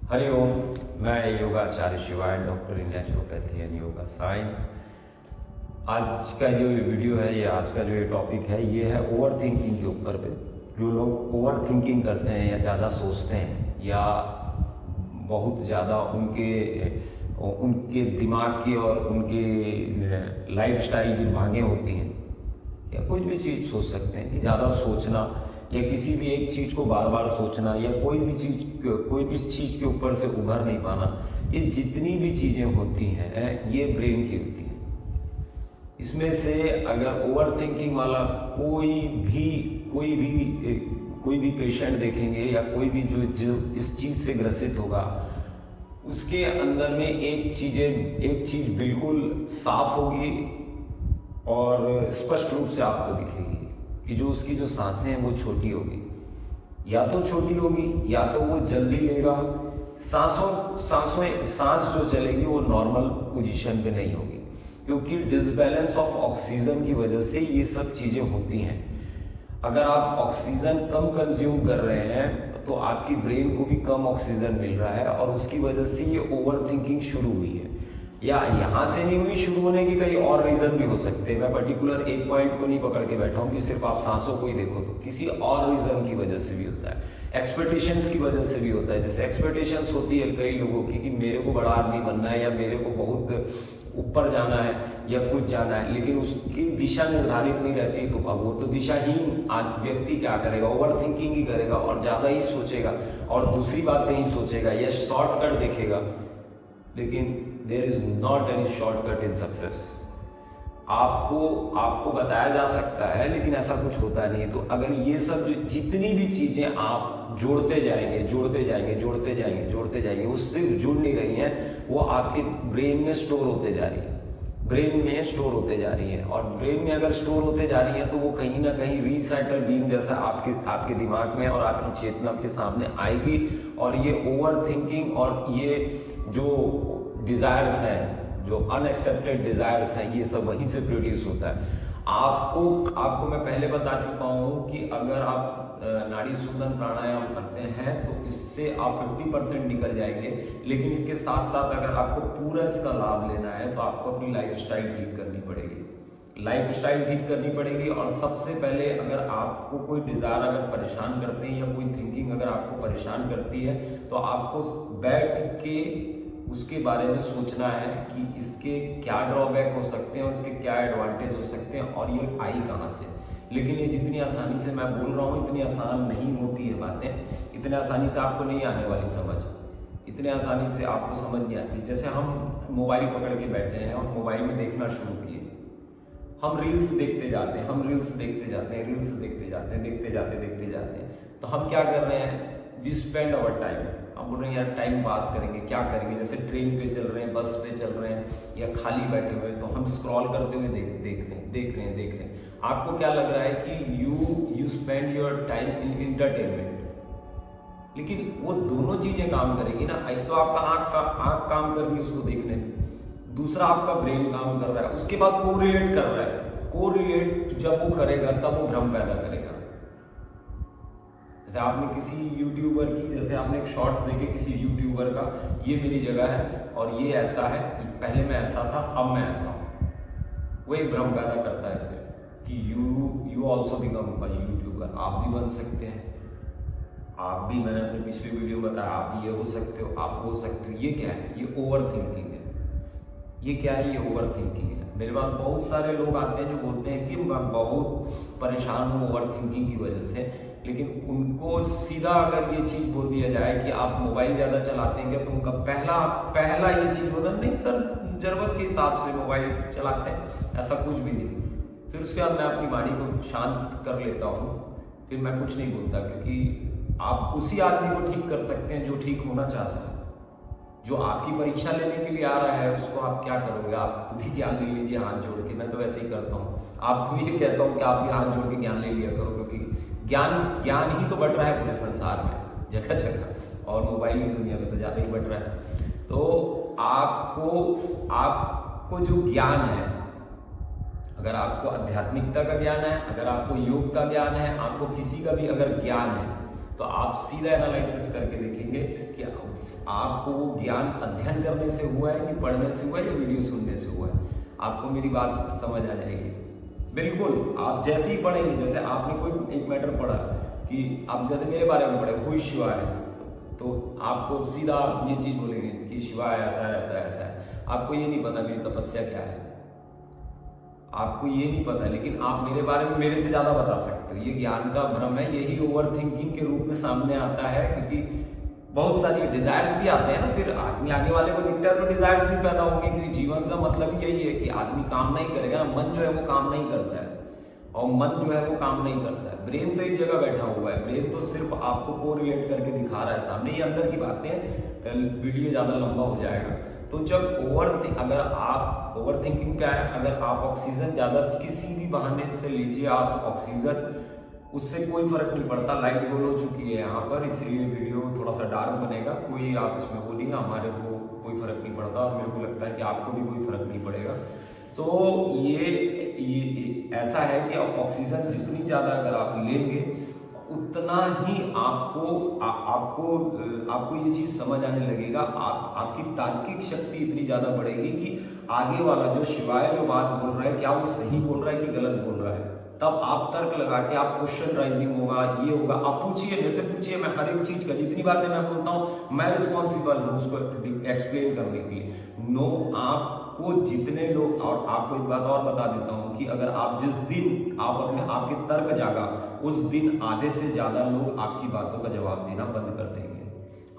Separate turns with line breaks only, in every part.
हरिओम। मैं योगाचार्य शिवाय, doctor in naturopathy and yoga science. आज का जो ये वीडियो है, ये आज का जो ये टॉपिक है, ये है ओवर थिंकिंग के ऊपर पे। जो लोग ओवर थिंकिंग करते हैं या ज़्यादा सोचते हैं या बहुत ज़्यादा उनके दिमाग की और उनके लाइफस्टाइल की भागें होती हैं, या कोई भी चीज़ सोच सकते हैं कि ज़्यादा सोचना या किसी भी एक चीज़ को बार बार सोचना या कोई भी चीज़ के ऊपर से उभर नहीं पाना, ये जितनी भी चीज़ें होती हैं ये ब्रेन की होती हैं। इसमें से अगर ओवर थिंकिंग वाला कोई भी पेशेंट देखेंगे या कोई भी जो इस चीज़ से ग्रसित होगा, उसके अंदर में एक चीज़ बिल्कुल साफ होगी और स्पष्ट रूप से आपको दिखेगी कि जो उसकी जो सांसें हैं वो छोटी होगी, या तो छोटी होगी या तो वो जल्दी लेगा। सांस जो चलेगी वो नॉर्मल पोजीशन पे नहीं होगी, क्योंकि डिसबैलेंस ऑफ ऑक्सीजन की वजह से ये सब चीज़ें होती हैं। अगर आप ऑक्सीजन कम कंज्यूम कर रहे हैं तो आपकी ब्रेन को भी कम ऑक्सीजन मिल रहा है और उसकी वजह से ये ओवर थिंकिंग शुरू हुई है। या यहाँ से नहीं हुई, शुरू होने की कई और रीज़न भी हो सकते हैं। मैं पर्टिकुलर एक पॉइंट को नहीं पकड़ के बैठा हूँ कि सिर्फ आप सांसों को ही देखो, तो किसी और रीज़न की वजह से भी होता है, एक्सपेक्टेशंस की वजह से भी होता है। जैसे एक्सपेक्टेशंस होती है कई लोगों की कि मेरे को बड़ा आदमी बनना है या मेरे को बहुत ऊपर जाना है या कुछ जाना है, लेकिन उसकी दिशा निर्धारित नहीं रहती, तो अब वो तो दिशाहीन व्यक्ति क्या करेगा, ओवर थिंकिंग ही करेगा और ज़्यादा ही सोचेगा और दूसरी बातें ही सोचेगा या शॉर्टकट देखेगा। लेकिन there is not any shortcut in success. आपको बताया जा सकता है, लेकिन ऐसा कुछ होता नहीं है। तो अगर ये सब जितनी भी चीज़ें आप जोड़ते जाएंगे, वो सिर्फ जुड़ नहीं रही हैं, वो आपके ब्रेन में स्टोर होते जा रही है। और ब्रेन में अगर स्टोर होते जा रही है तो वो कहीं ना कहीं रिसाइकल बीम जैसा आपके दिमाग में और आपकी चेतना के सामने आएगी। और ये ओवर थिंकिंग और ये जो डिज़ायर्स हैं, जो अनएक्सेप्टेड डिज़ायर्स हैं, ये सब वहीं से प्रोड्यूस होता है। आपको मैं पहले बता चुका हूँ कि अगर आप नाड़ी शोधन प्राणायाम करते हैं तो इससे आप 50% निकल जाएंगे, लेकिन इसके साथ साथ अगर आपको पूरा इसका लाभ लेना है तो आपको अपनी लाइफस्टाइल ठीक करनी पड़ेगी। और सबसे पहले अगर आपको कोई डिज़ायर अगर परेशान करते हैं या कोई थिंकिंग अगर आपको परेशान करती है, तो आपको बैठ के उसके बारे में सोचना है कि इसके क्या ड्रॉबैक हो सकते हैं और इसके क्या एडवांटेज हो सकते हैं और ये आई कहाँ से। लेकिन ये जितनी आसानी से मैं बोल रहा हूँ, इतनी आसान नहीं होती है बातें, इतने आसानी से आपको नहीं आने वाली समझ, इतने आसानी से आपको समझ नहीं आती। जैसे हम मोबाइल पकड़ के बैठे हैं और मोबाइल में देखना शुरू किए, हम रील्स देखते जाते हैं, देखते जाते हैं। तो हम क्या कर रहे हैं, वी स्पेंड आवर टाइम। हम बोल रहे हैं यार टाइम पास करेंगे, क्या करेंगे, जैसे ट्रेन पे चल रहे हैं, बस पे चल रहे हैं या खाली बैठे हुए, तो हम स्क्रॉल करते हुए देख रहे हैं। आपको क्या लग रहा है कि you spend your time in entertainment, लेकिन वो दोनों चीजें काम करेगी ना। एक तो आपका आंख काम कर रही है उसको देखने में, दूसरा आपका ब्रेन काम कर रहा है, उसके बाद कोरिलेट कर रहा है। कोरिलेट जब वो करेगा तब वो भ्रम पैदा करेगा। जैसे आपने किसी यूट्यूबर की, जैसे आपने एक शॉर्ट्स देखे किसी यूट्यूबर का, ये मेरी जगह है और ये ऐसा है, पहले मैं ऐसा था अब मैं ऐसा हूँ, वो एक भ्रम पैदा करता है फिर कि you also become a YouTuber. आप भी बन सकते हैं, आप भी, मैंने अपने पिछले वीडियो में बताया, आप ये हो सकते हो, आप हो सकते हो। ये क्या है, ये ओवर थिंकिंग है। ये क्या है, ये ओवर थिंकिंग है। मेरे पास बहुत सारे लोग आते हैं जो बोलते हैं कि मैं बहुत परेशान हूँ ओवर थिंकिंग की वजह से, लेकिन उनको सीधा अगर ये चीज़ बोल दिया जाए कि आप मोबाइल ज़्यादा चलाते हैं क्या, तो उनका पहला ये चीज़ होता है, नहीं सर ज़रूरत के हिसाब से मोबाइल चलाते हैं, ऐसा कुछ भी नहीं। फिर उसके बाद मैं अपनी वाणी को शांत कर लेता हूँ, फिर मैं कुछ नहीं बोलता, क्योंकि आप उसी आदमी को ठीक कर सकते हैं जो ठीक होना चाहता है। जो आपकी परीक्षा लेने के लिए आ रहा है उसको आप क्या करोगे, आप खुद ही ज्ञान ले लीजिए हाथ जोड़ के। मैं तो वैसे ही करता हूँ, आपको भी ये कहता हूँ कि आप भी हाथ जोड़ के ज्ञान ले लिया करो, क्योंकि ज्ञान ही तो बढ़ रहा है पूरे संसार में, जगह जगह, और मोबाइल की दुनिया में तो ज़्यादा ही बढ़ रहा है। तो आपको जो ज्ञान है, अगर आपको आध्यात्मिकता का ज्ञान है, अगर आपको योग का ज्ञान है, आपको किसी का भी अगर ज्ञान है, तो आप सीधा एनालिसिस करके देखेंगे कि आपको वो ज्ञान अध्ययन करने से हुआ है कि पढ़ने से हुआ है या वीडियो सुनने से हुआ है? आपको मेरी बात समझ आ जाएगी। बिल्कुल, आप जैसे ही पढ़ेंगे, जैसे आपने कोई एक मैटर पढ़ा कि आप जैसे मेरे बारे में पढ़े हुई शिवाय, तो आपको सीधा ये चीज बोलेंगे कि शिवाय ऐसा है ऐसा है ऐसा है। आपको ये नहीं पता मेरी तपस्या क्या है, आपको ये नहीं पता, लेकिन आप मेरे बारे में मेरे से ज्यादा बता सकते हो। ये ज्ञान का भ्रम है, यही ओवर थिंकिंग के रूप में सामने आता है, क्योंकि बहुत सारी डिजायर्स भी आते हैं ना, फिर आदमी आगे वाले को दिखता है तो डिजायर्स भी पैदा होंगे, क्योंकि जीवन का मतलब ही यही है कि आदमी काम नहीं करेगा, मन जो है वो काम नहीं करता है, और मन जो है वो काम नहीं करता है। ब्रेन तो एक जगह बैठा हुआ है, ब्रेन तो सिर्फ आपको कोरिलेट करके दिखा रहा है सामने, ये अंदर की बातें, वीडियो ज़्यादा लंबा हो जाएगा। तो जब अगर आप ओवर थिंकिंग क्या है, अगर आप ऑक्सीजन ज़्यादा किसी भी बहाने से लीजिए आप ऑक्सीजन, उससे कोई फर्क नहीं पड़ता। लाइट गोल हो चुकी है यहाँ पर, इसीलिए वीडियो थोड़ा सा डार्क बनेगा, कोई आप इसमें बोलिए, हमारे को कोई फर्क नहीं पड़ता, और मेरे को लगता है कि आपको भी कोई फर्क नहीं पड़ेगा। तो ये ऐसा है कि ऑक्सीजन जितनी ज़्यादा अगर आप लेंगे, उतना ही आपको ये चीज़ समझ आने लगेगा, आपकी तार्किक शक्ति इतनी ज़्यादा बढ़ेगी कि आगे वाला जो शिवाय जो बात बोल रहा है, क्या वो सही बोल रहा है कि गलत बोल रहा है। तब आप तर्क लगा के, आप क्वेश्चन राइजिंग होगा, ये होगा, आप पूछिए, मेरे से पूछिए, मैं हर एक चीज़ का, जितनी बातें मैं बोलता हूँ, मैं रिस्पॉन्सिबल हूँ उसको एक्सप्लेन करने के लिए। आपको जितने लोग, और आपको एक बात और बता देता हूँ कि अगर आप जिस दिन आपके तर्क जागा, उस दिन आधे से ज्यादा लोग आपकी बातों का जवाब देना बंद कर देंगे,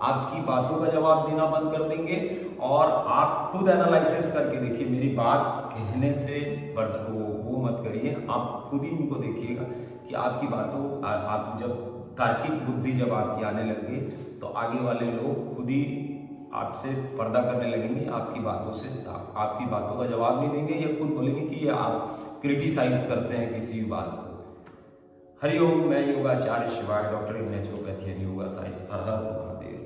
आपकी बातों का जवाब देना बंद कर देंगे। और आप खुद एनालिसिस करके देखिए, मेरी बात कहने से वो मत करिए, आप खुद ही इनको देखिएगा कि आपकी बातों, आप जब तार्किक बुद्धि जब आपकी आने लगे, तो आगे वाले लोग खुद ही आपसे पर्दा करने लगेंगे, आपकी बातों से, आपकी बातों का जवाब नहीं देंगे, या खुद बोलेंगे कि ये आप क्रिटिसाइज करते हैं किसी भी बात को। हरिओम, मैं योगाचार्य शिवाय, doctor in naturopathy and yoga science. Her her Mahadev.